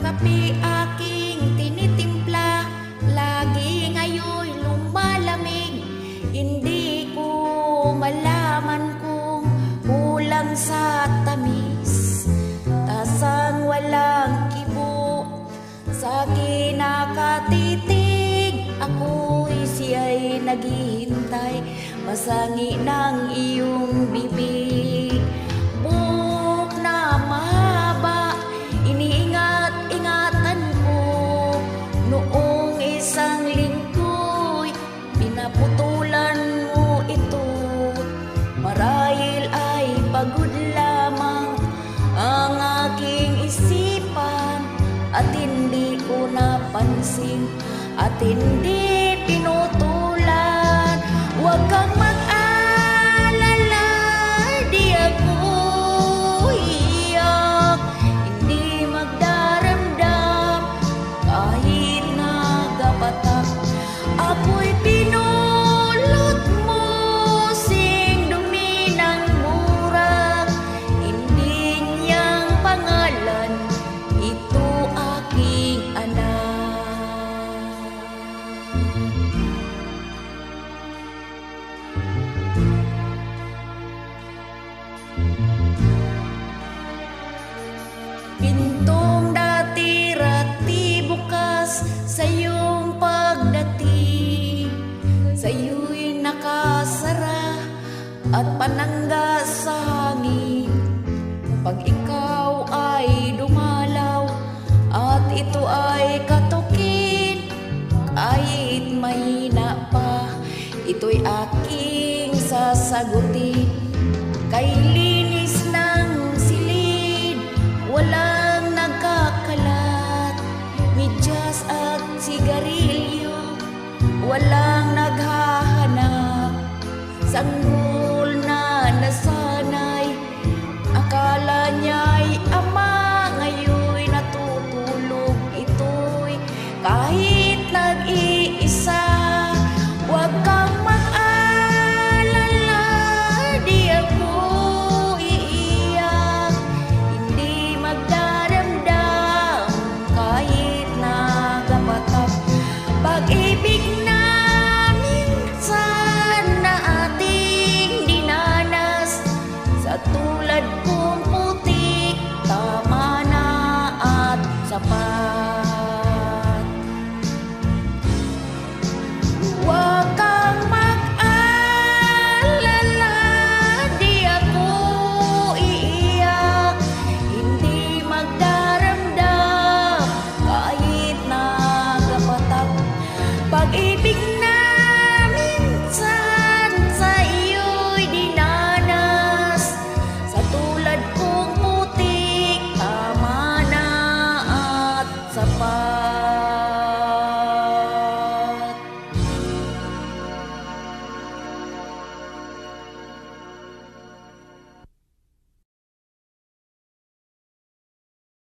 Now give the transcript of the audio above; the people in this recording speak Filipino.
kape aking tinitimpla, lagi ngayon lumalamig. Hindi ko malaman kung kulang sa tamis, tasang walang kibo sa kinakatitig. Ako'y siya'y naghihintay, masangi ng iyong bibig. Buhok na mahaba, iniingat-ingatan ko. Noong isang linggo'y pinaputulan mo ito. Marahil ay pagod lamang ang aking isipan, at hindi ko napansin at hindi pinutulan. Huwag kang mag-alala, di ako iyak, hindi magdaramdam kahit nagapatak. Ako'y pinulot mo, sing dumi ng murag, hindi niyang pangalan, ito aking anak. Pintong dati-rati bukas sa iyong pagdating, sa iyo'y nakasara at panangga sa hangin. Pag ikaw ay dumalaw at ito ay katukin, kahit mahina pa, ito'y aking sasagutin.